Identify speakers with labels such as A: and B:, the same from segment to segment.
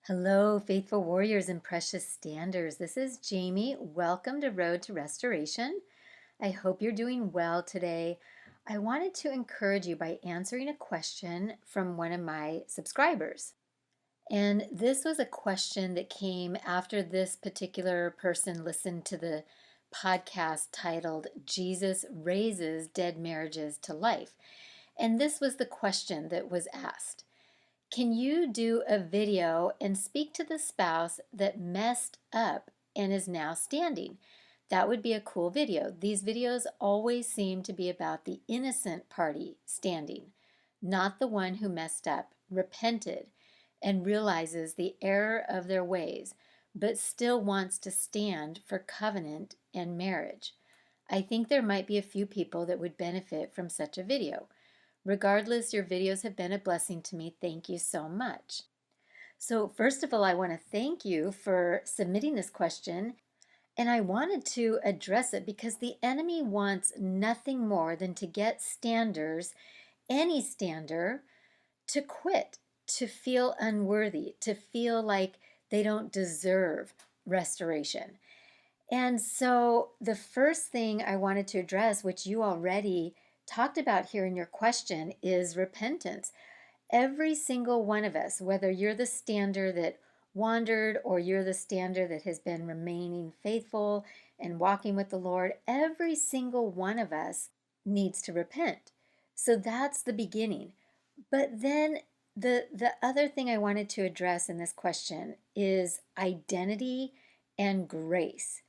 A: Hello, faithful warriors and precious standers. This is Jamie. Welcome to Road to Restoration. I hope you're doing well today. I wanted to encourage you by answering a question from one of my subscribers. And this was a question that came after this particular person listened to the podcast titled Jesus Raises Dead Marriages to Life. And this was the question that was asked. Can you do a video and speak to the spouse that messed up and is now standing? That would be a cool video. These videos always seem to be about the innocent party standing, not the one who messed up, repented, and realizes the error of their ways, but still wants to stand for covenant and marriage. I think there might be a few people that would benefit from such a video. Regardless, your videos have been a blessing to me. Thank you so much. So first of all, I want to thank you for submitting this question, and I wanted to address it because the enemy wants nothing more than to get standers, any stander, to quit, to feel unworthy, to feel like they don't deserve restoration. And so the first thing I wanted to address, which you already talked about here in your question, is repentance. Every single one of us, whether you're the stander that wandered or you're the stander that has been remaining faithful and walking with the Lord, every single one of us needs to repent. So that's the beginning. But then the other thing I wanted to address in this question is identity and grace.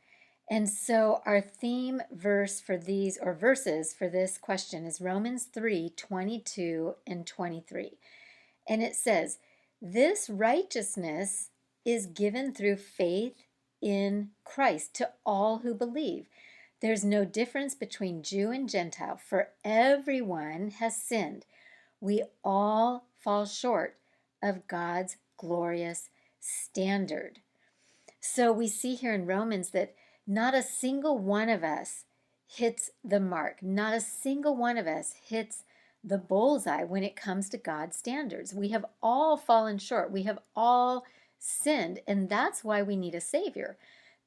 A: And so our theme verse for these, or verses for this question, is Romans 3:22 and 23. And it says, "This righteousness is given through faith in Christ to all who believe. There's no difference between Jew and Gentile, for everyone has sinned. We all fall short of God's glorious standard." So we see here in Romans that not a single one of us hits the mark. Not a single one of us hits the bullseye when it comes to God's standards. We have all fallen short. We have all sinned, and that's why we need a Savior.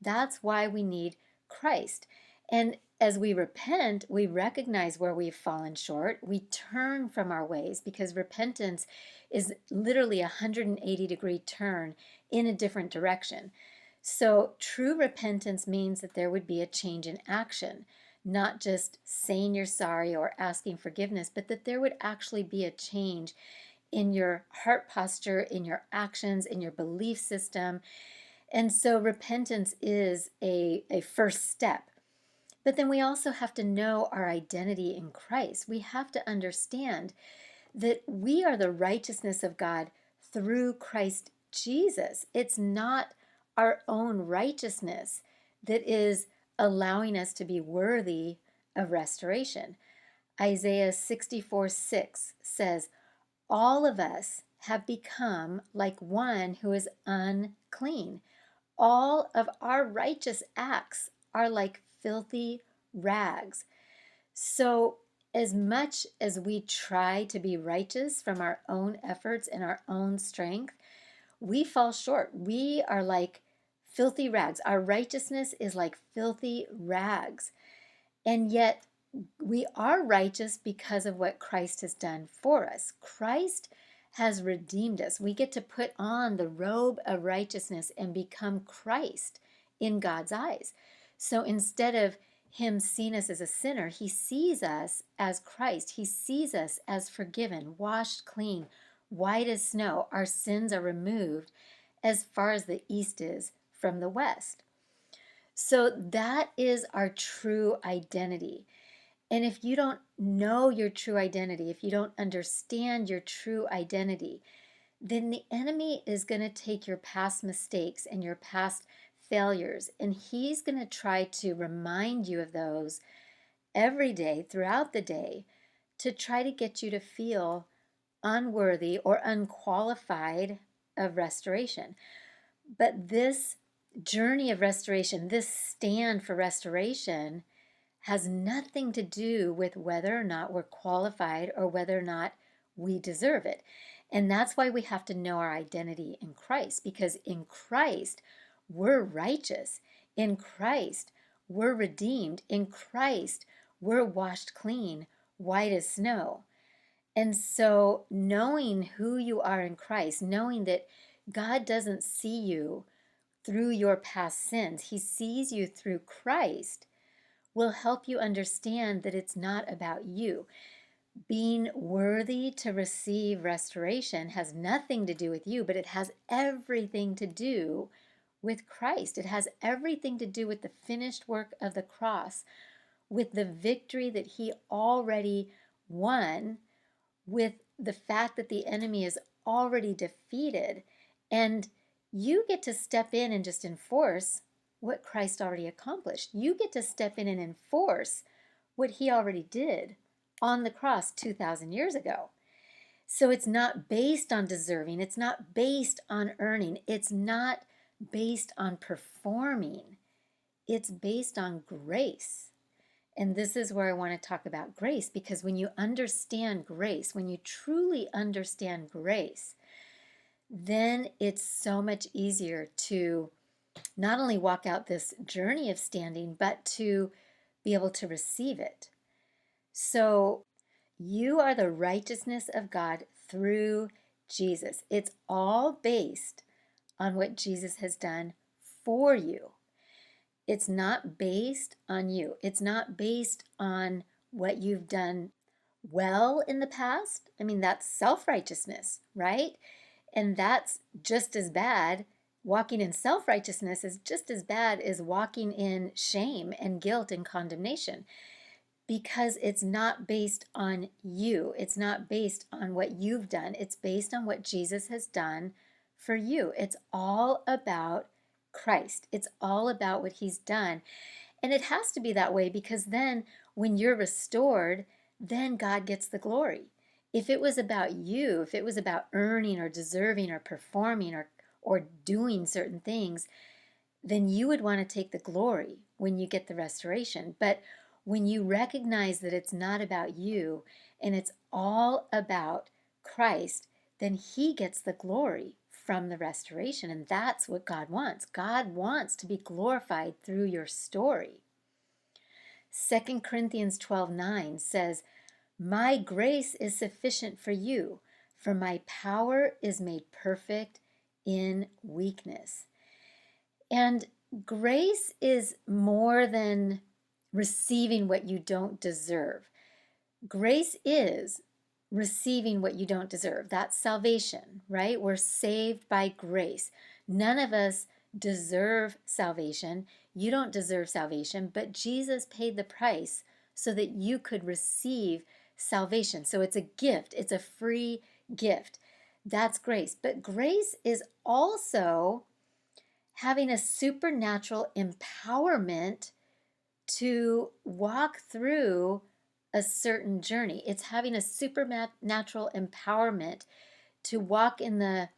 A: That's why we need Christ. And as we repent, we recognize where we've fallen short. We turn from our ways, because repentance is literally a 180-degree turn in a different direction. So true repentance means that there would be a change in action, not just saying you're sorry or asking forgiveness, but that there would actually be a change in your heart posture, in your actions, in your belief system. And so repentance is a first step. But then we also have to know our identity in Christ. We have to understand that we are the righteousness of God through Christ Jesus. It's not our own righteousness that is allowing us to be worthy of restoration. Isaiah 64:6 says, "All of us have become like one who is unclean. All of our righteous acts are like filthy rags." So as much as we try to be righteous from our own efforts and our own strength, we fall short. We are like filthy rags. Our righteousness is like filthy rags. And yet we are righteous because of what Christ has done for us. Christ has redeemed us. We get to put on the robe of righteousness and become Christ in God's eyes. So instead of him seeing us as a sinner, he sees us as Christ. He sees us as forgiven, washed clean, white as snow. Our sins are removed as far as the east is from the west. So that is our true identity. And if you don't know your true identity, if you don't understand your true identity, then the enemy is going to take your past mistakes and your past failures, and he's going to try to remind you of those every day, throughout the day, to try to get you to feel unworthy or unqualified of restoration. But this journey of restoration, this stand for restoration, has nothing to do with whether or not we're qualified or whether or not we deserve it. And that's why we have to know our identity in Christ, because in Christ, we're righteous. In Christ, we're redeemed. In Christ, we're washed clean, white as snow. And so, knowing who you are in Christ, knowing that God doesn't see you through your past sins, He sees you through Christ, will help you understand that it's not about you. Being worthy to receive restoration has nothing to do with you, but it has everything to do with Christ. It has everything to do with the finished work of the cross, with the victory that He already won, with the fact that the enemy is already defeated. And you get to step in and just enforce what Christ already accomplished. You get to step in and enforce what He already did on the cross 2,000 years ago. So it's not based on deserving. It's not based on earning. It's not based on performing. It's based on grace. And this is where I want to talk about grace, because when you understand grace, when you truly understand grace, then it's so much easier to not only walk out this journey of standing, but to be able to receive it. So you are the righteousness of God through Jesus. It's all based on what Jesus has done for you. It's not based on you. It's not based on what you've done well in the past. I mean, that's self-righteousness, right? And that's just as bad. Walking in self-righteousness is just as bad as walking in shame and guilt and condemnation, because it's not based on you. It's not based on what you've done. It's based on what Jesus has done for you. It's all about Christ. It's all about what He's done. And it has to be that way, because then when you're restored, then God gets the glory. If it was about you, if it was about earning or deserving or performing or doing certain things, then you would want to take the glory when you get the restoration. But when you recognize that it's not about you and it's all about Christ, then He gets the glory from the restoration. And that's what God wants. God wants to be glorified through your story. 2 Corinthians 12:9 says, "My grace is sufficient for you, for my power is made perfect in weakness." And grace is more than receiving what you don't deserve. Grace is receiving what you don't deserve. That's salvation, right? We're saved by grace. None of us deserve salvation. You don't deserve salvation, but Jesus paid the price so that you could receive salvation. So it's a gift. It's a free gift. That's grace. But grace is also having a supernatural empowerment to walk through a certain journey. It's having a supernatural empowerment to walk in the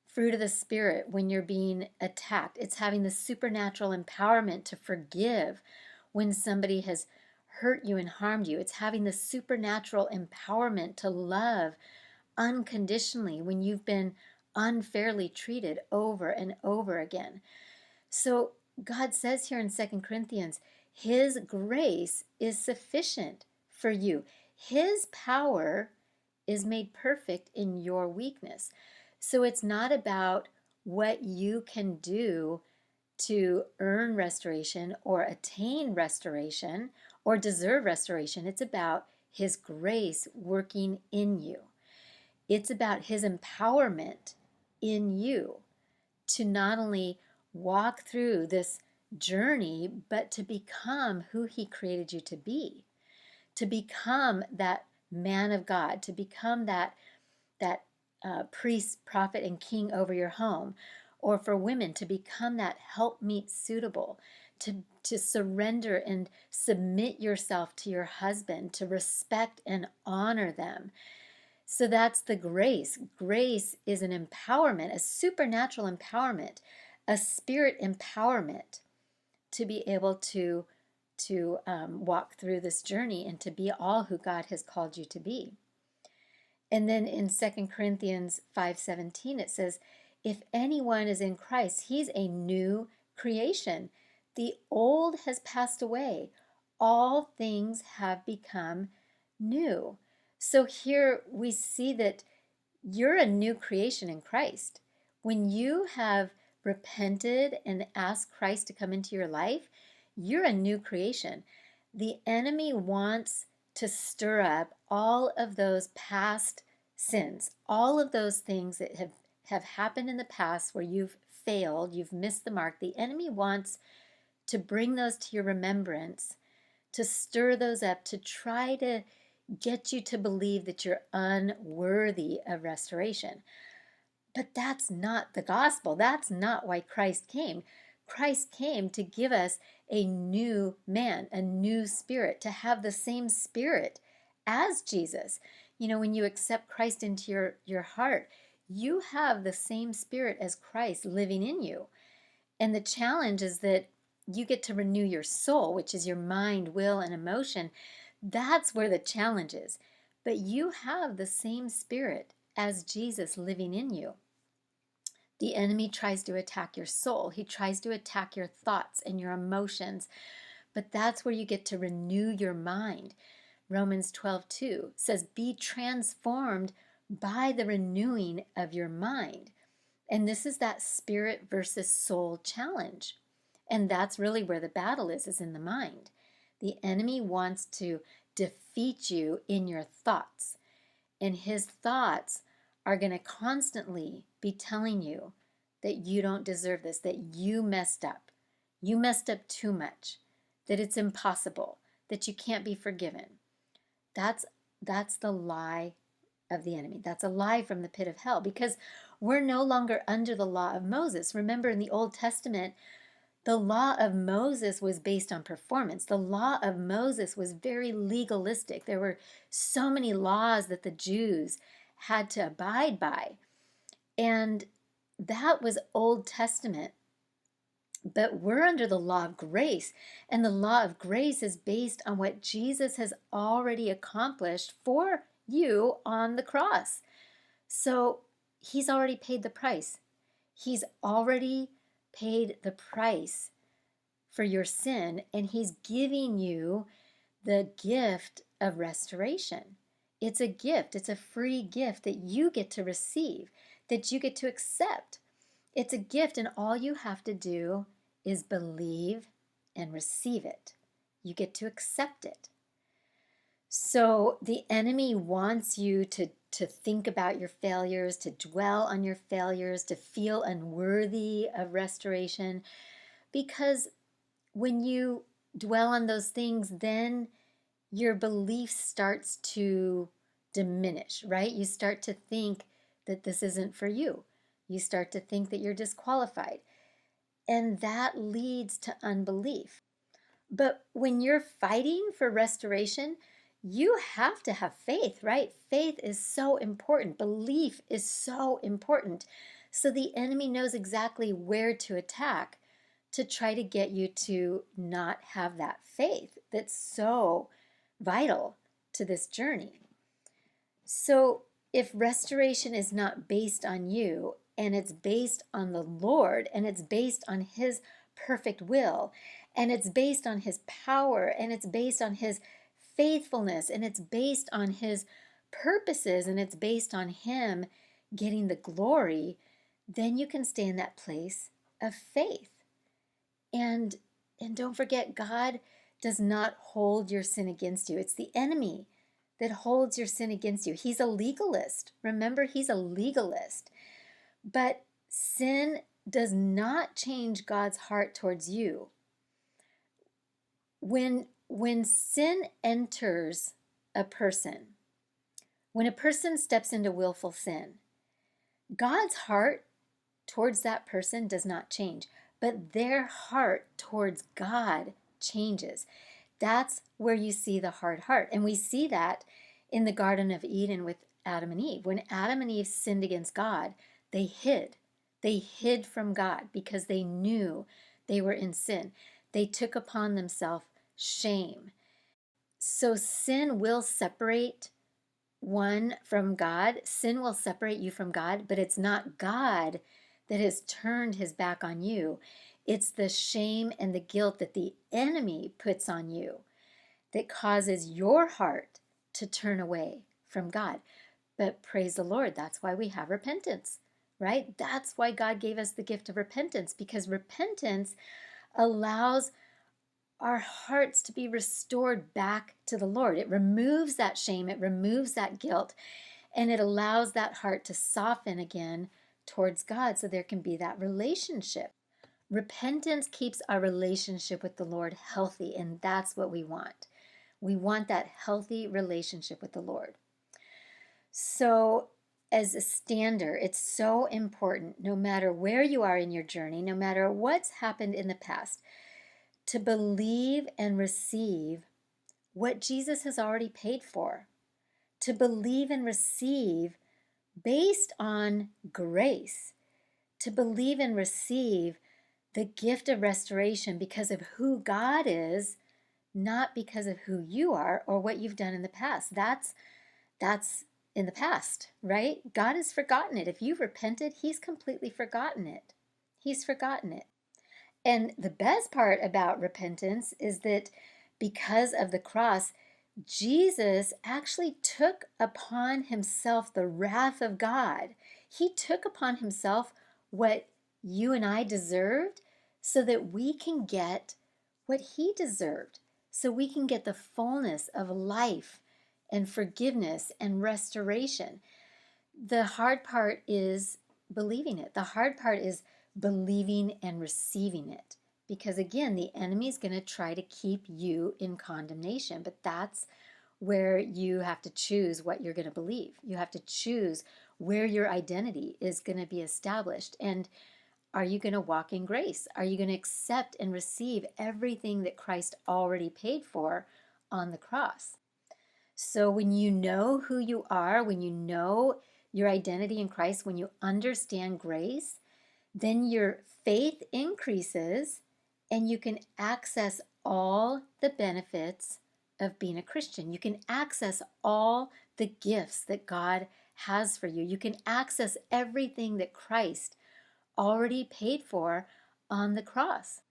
A: fruit of the Spirit when you're being attacked. It's having the supernatural empowerment to forgive when somebody has hurt you and harmed you. It's having the supernatural empowerment to love unconditionally when you've been unfairly treated over and over again. So God says here in 2 Corinthians, His grace is sufficient for you. His power is made perfect in your weakness. So it's not about what you can do to earn restoration or attain restoration or deserve restoration. It's about His grace working in you. It's about His empowerment in you to not only walk through this journey, but to become who He created you to become that man of God, to become that priest, prophet, and king over your home, or for women to become that helpmeet suitable, to surrender and submit yourself to your husband, to respect and honor them. So that's the grace. Grace is an empowerment, a supernatural empowerment, a spirit empowerment to be able to walk through this journey and to be all who God has called you to be. And then in 2 Corinthians 5:17, it says, if anyone is in Christ, he's a new creation. The old has passed away. All things have become new. So here we see that you're a new creation in Christ. When you have repented and asked Christ to come into your life, you're a new creation. The enemy wants to stir up all of those past sins, all of those things that have happened in the past where you've failed, you've missed the mark. The enemy wants to bring those to your remembrance, to stir those up, to try to get you to believe that you're unworthy of restoration. But that's not the gospel. That's not why Christ came. Christ came to give us a new man, a new spirit, to have the same spirit as Jesus. You know, when you accept Christ into your heart, you have the same spirit as Christ living in you. And the challenge is that you get to renew your soul, which is your mind, will, and emotion. That's where the challenge is. But you have the same spirit as Jesus living in you. The enemy tries to attack your soul. He tries to attack your thoughts and your emotions. But that's where you get to renew your mind. Romans 12:2 says, be transformed by the renewing of your mind. And this is that spirit versus soul challenge. And that's really where the battle is in the mind. The enemy wants to defeat you in your thoughts. And his thoughts are going to constantly be telling you that you don't deserve this, that you messed up. You messed up too much, that it's impossible, that you can't be forgiven. That's the lie of the enemy. That's a lie from the pit of hell, because we're no longer under the law of Moses. Remember, in the Old Testament, the law of Moses was based on performance. The law of Moses was very legalistic. There were so many laws that the Jews had to abide by. And that was Old Testament. But we're under the law of grace. And the law of grace is based on what Jesus has already accomplished for you on the cross. So he's already paid the price. He's already paid the price for your sin, and he's giving you the gift of restoration. It's a gift. It's a free gift that you get to receive, that you get to accept. It's a gift, and all you have to do is believe and receive it. You get to accept it. So the enemy wants you to think about your failures, to dwell on your failures, to feel unworthy of restoration, because when you dwell on those things, then your belief starts to diminish, right? You start to think that this isn't for you. You start to think that you're disqualified. And that leads to unbelief. But when you're fighting for restoration, you have to have faith, right? Faith is so important. Belief is so important. So the enemy knows exactly where to attack to try to get you to not have that faith that's so vital to this journey. So if restoration is not based on you, and it's based on the Lord, and it's based on his perfect will, and it's based on his power, and it's based on his faithfulness, and it's based on his purposes, and it's based on him getting the glory, then you can stay in that place of faith. And don't forget, God does not hold your sin against you. It's the enemy that holds your sin against you. He's a legalist. Remember, he's a legalist. But sin does not change God's heart towards you. When sin enters a person, when a person steps into willful sin, God's heart towards that person does not change, but their heart towards God changes. That's where you see the hard heart. And we see that in the Garden of Eden with Adam and Eve. When Adam and Eve sinned against God, they hid. They hid from God because they knew they were in sin. They took upon themselves shame. So sin will separate one from God. Sin will separate you from God, but it's not God that has turned his back on you. It's the shame and the guilt that the enemy puts on you that causes your heart to turn away from God. But praise the Lord, that's why we have repentance, right? That's why God gave us the gift of repentance, because repentance allows our hearts to be restored back to the Lord. It removes that shame, it removes that guilt, and it allows that heart to soften again towards God so there can be that relationship. Repentance keeps our relationship with the Lord healthy, and that's what we want. We want that healthy relationship with the Lord. So, as a stander, it's so important, no matter where you are in your journey, no matter what's happened in the past, to believe and receive what Jesus has already paid for, to believe and receive based on grace, to believe and receive the gift of restoration because of who God is, not because of who you are or what you've done in the past. That's in the past, right? God has forgotten it. If you've repented, he's completely forgotten it. He's forgotten it. And the best part about repentance is that because of the cross, Jesus actually took upon himself the wrath of God. He took upon himself what you and I deserved so that we can get what he deserved, so we can get the fullness of life and forgiveness and restoration. The hard part is believing it. The hard part is believing and receiving it. Because again, the enemy is going to try to keep you in condemnation, but that's where you have to choose what you're going to believe. You have to choose where your identity is going to be established. And are you going to walk in grace? Are you going to accept and receive everything that Christ already paid for on the cross? So when you know who you are, when you know your identity in Christ, when you understand grace, then your faith increases and you can access all the benefits of being a Christian. You can access all the gifts that God has for you. You can access everything that Christ already paid for on the cross.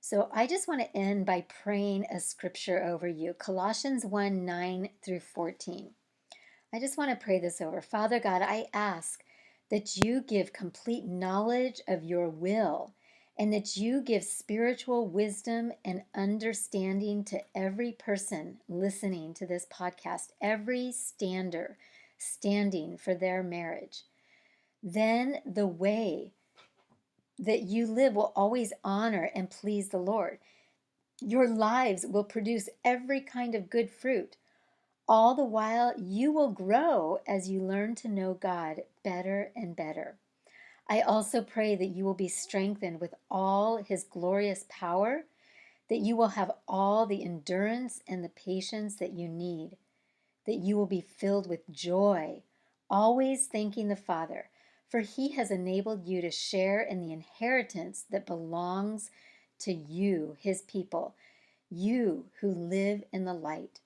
A: So I just want to end by praying a scripture over you. Colossians 1, 9 through 14. I just want to pray this over. Father God, I ask that you give complete knowledge of your will and that you give spiritual wisdom and understanding to every person listening to this podcast, every stander standing for their marriage. Then the way that you live will always honor and please the Lord. Your lives will produce every kind of good fruit. All the while, you will grow as you learn to know God better and better. I also pray that you will be strengthened with all his glorious power, that you will have all the endurance and the patience that you need, that you will be filled with joy, always thanking the Father, for he has enabled you to share in the inheritance that belongs to you, his people, you who live in the light.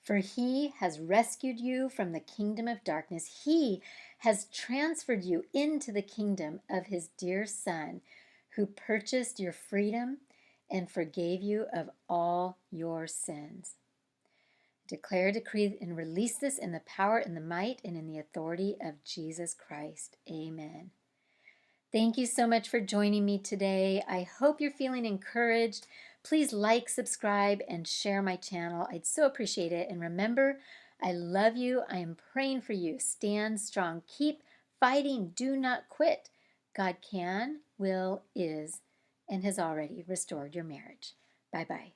A: For he has rescued you from the kingdom of darkness. He has transferred you into the kingdom of his dear Son, who purchased your freedom and forgave you of all your sins. Declare, decree, and release this in the power and the might and in the authority of Jesus Christ. Amen. Thank you so much for joining me today. I hope you're feeling encouraged. Please like, subscribe, and share my channel. I'd so appreciate it. And remember, I love you. I am praying for you. Stand strong. Keep fighting. Do not quit. God can, will, is, and has already restored your marriage. Bye-bye.